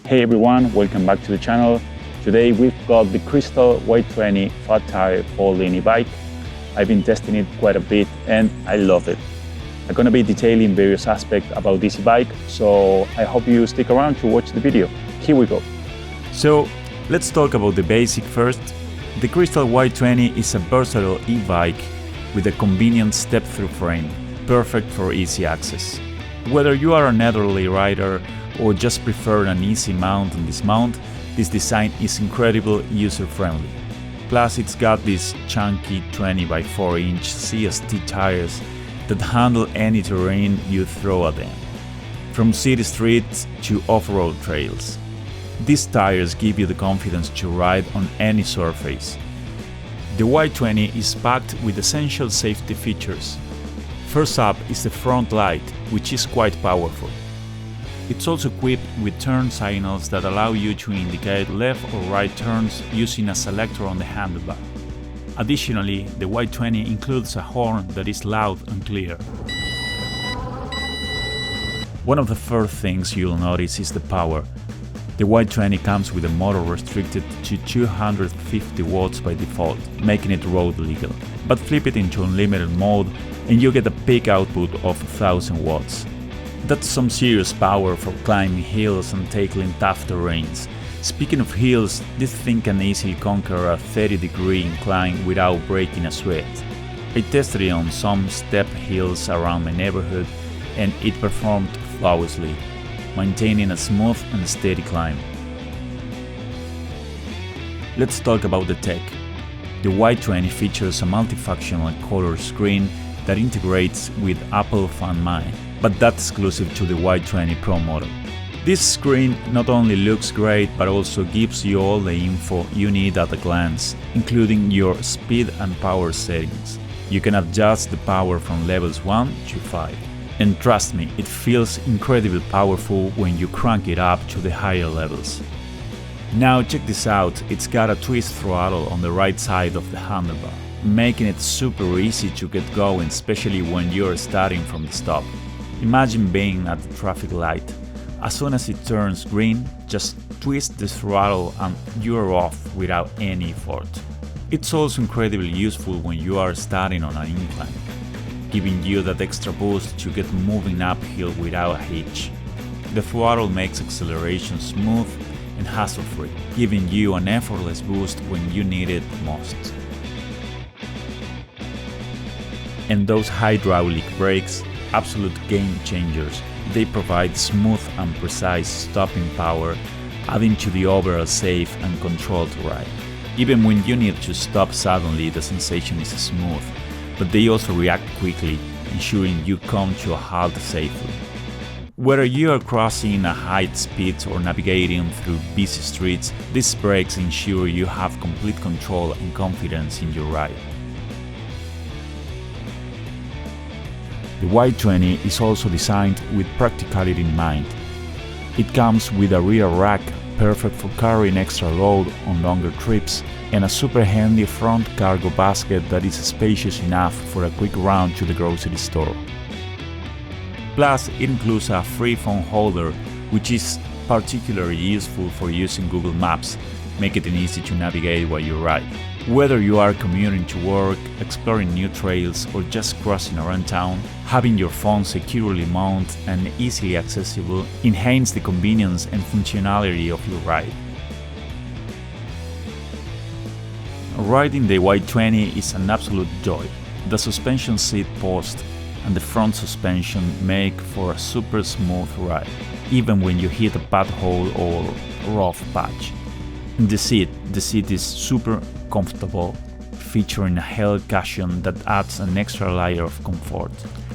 Hey everyone, welcome back to the channel. Today we've got the Kristal Y20 flat tire folding e-bike. I've been testing it quite a bit and I love it. I'm going to be detailing various aspects about this e-bike, so I hope you stick around to watch the video. Here we go. So let's talk about the basic first. The Kristal Y20 is a versatile e-bike with a convenient step-through frame, perfect for easy access. Whether you are an elderly rider or just prefer an easy mount and dismount, this design is incredibly user-friendly. Plus it's got these chunky 20 by 4 inch CST tires that handle any terrain you throw at them, from city streets to off-road trails. These tires give you the confidence to ride on any surface. The Y20 is packed with essential safety features. First up is the front light, which is quite powerful. It's also equipped with turn signals that allow you to indicate left or right turns using a selector on the handlebar. Additionally, the Y20 includes a horn that is loud and clear. One of the first things you'll notice is the power. The Y20 comes with a motor restricted to 250 watts by default, making it road legal. But flip it into unlimited mode and you get a peak output of 1000 watts. That's some serious power for climbing hills and tackling tough terrains. Speaking of hills, this thing can easily conquer a 30-degree incline without breaking a sweat. I tested it on some steep hills around my neighborhood and it performed flawlessly, maintaining a smooth and steady climb. Let's talk about the tech. The Y20 features a multifunctional color screen that integrates with Apple Find My, but that's exclusive to the Y20 Pro model. This screen not only looks great but also gives you all the info you need at a glance, including your speed and power settings. You can adjust the power from levels 1 to 5. And trust me, it feels incredibly powerful when you crank it up to the higher levels. Now check this out, it's got a twist throttle on the right side of the handlebar, making it super easy to get going, especially when you're starting from the stop. Imagine being at the traffic light. As soon as it turns green, just twist the throttle and you're off without any effort. It's also incredibly useful when you are starting on an incline, giving you that extra boost to get moving uphill without a hitch. The throttle makes acceleration smooth and hassle-free, giving you an effortless boost when you need it most. And those hydraulic brakes, absolute game changers. They provide smooth and precise stopping power, adding to the overall safe and controlled ride. Even when you need to stop suddenly, the sensation is smooth, but they also react quickly, ensuring you come to a halt safely. Whether you are crossing a high speed or navigating through busy streets, these brakes ensure you have complete control and confidence in your ride. The Y20 is also designed with practicality in mind. It comes with a rear rack, perfect for carrying extra load on longer trips, and a super handy front cargo basket that is spacious enough for a quick run to the grocery store. Plus, it includes a free phone holder, which is particularly useful for using Google Maps, making it easy to navigate while you ride. Whether you are commuting to work, exploring new trails, or just crossing around town, having your phone securely mounted and easily accessible enhances the convenience and functionality of your ride. Riding the Y20 is an absolute joy. The suspension seat post and the front suspension make for a super smooth ride, even when you hit a pothole or rough patch. The seat is super comfortable, featuring a held cushion that adds an extra layer of comfort.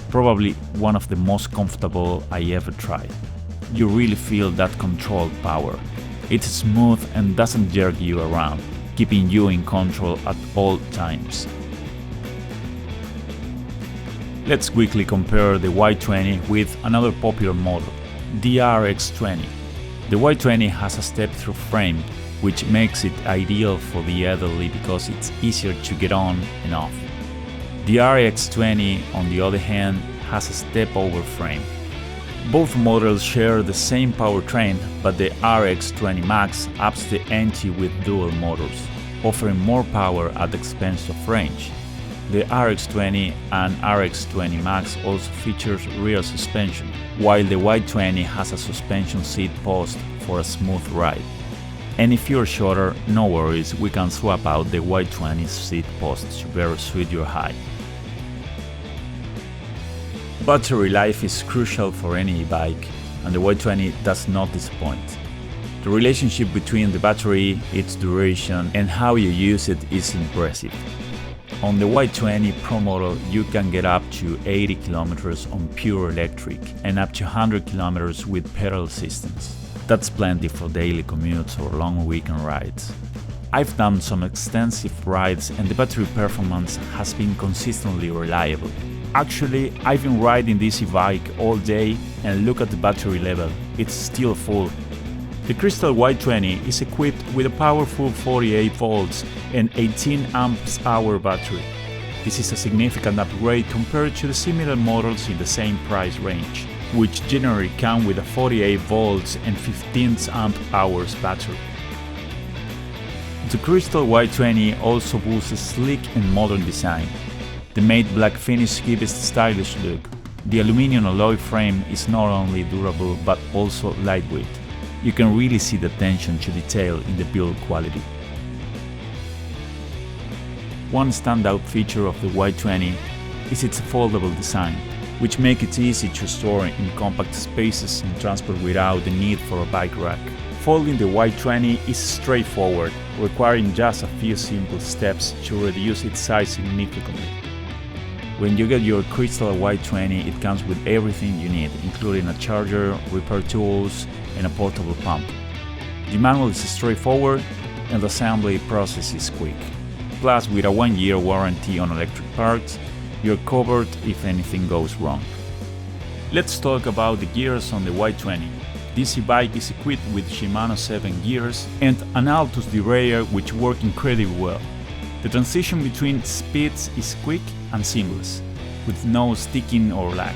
Probably one of the most comfortable I ever tried. You really feel that controlled power. It's smooth and doesn't jerk you around, keeping you in control at all times. Let's quickly compare the Y20 with another popular model, the RX20. The Y20 has a step-through frame, which makes it ideal for the elderly because it's easier to get on and off. The RX20, on the other hand, has a step-over frame. Both models share the same powertrain, but the RX-20 Max ups the ante with dual motors, offering more power at the expense of range. The RX-20 and RX-20 Max also features rear suspension, while the Y20 has a suspension seat post for a smooth ride. And if you're shorter, no worries, we can swap out the Y20 seat posts to better suit your height. Battery life is crucial for any e-bike, and the Y20 does not disappoint. The relationship between the battery, its duration, and how you use it is impressive. On the Y20 Pro model, you can get up to 80 km on pure electric and up to 100 km with pedal assistance. That's plenty for daily commutes or long weekend rides. I've done some extensive rides and the battery performance has been consistently reliable. Actually, I've been riding this e-bike all day and look at the battery level, it's still full. The Kristal Y20 is equipped with a powerful 48 volts and 18 amp-hour battery. This is a significant upgrade compared to the similar models in the same price range, which generally come with a 48 volts and 15 amp-hours battery. The Kristal Y20 also boasts a sleek and modern design. The matte black finish gives a stylish look. The aluminum alloy frame is not only durable but also lightweight. You can really see the attention to detail in the build quality. One standout feature of the Y20 is its foldable design, which makes it easy to store in compact spaces and transport without the need for a bike rack. Folding the Y20 is straightforward, requiring just a few simple steps to reduce its size significantly. When you get your Kristal Y20, it comes with everything you need, including a charger, repair tools, and a portable pump. The manual is straightforward and the assembly process is quick. Plus, with a 1-year warranty on electric parts, you're covered if anything goes wrong. Let's talk about the gears on the Y20. This e-bike is equipped with Shimano 7 gears and an Altus derailleur which work incredibly well. The transition between speeds is quick and seamless, with no sticking or lag.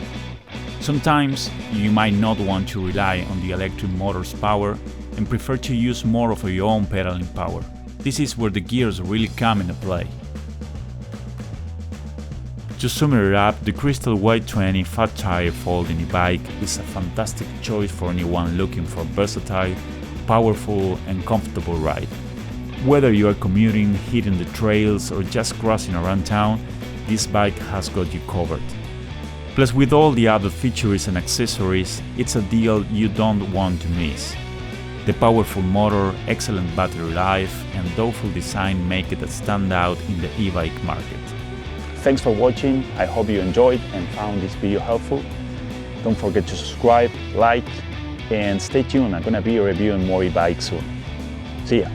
Sometimes you might not want to rely on the electric motor's power and prefer to use more of your own pedaling power. This is where the gears really come into play. To sum it up, the Kristal Y20 Fat Tire Folding E-Bike is a fantastic choice for anyone looking for a versatile, powerful and comfortable ride. Whether you are commuting, hitting the trails or just crossing around town, this bike has got you covered. Plus, with all the other features and accessories, it's a deal you don't want to miss. The powerful motor, excellent battery life and thoughtful design make it a standout in the e-bike market. Thanks for watching, I hope you enjoyed and found this video helpful. Don't forget to subscribe, like, and stay tuned, I'm gonna be reviewing more e-bikes soon. See ya!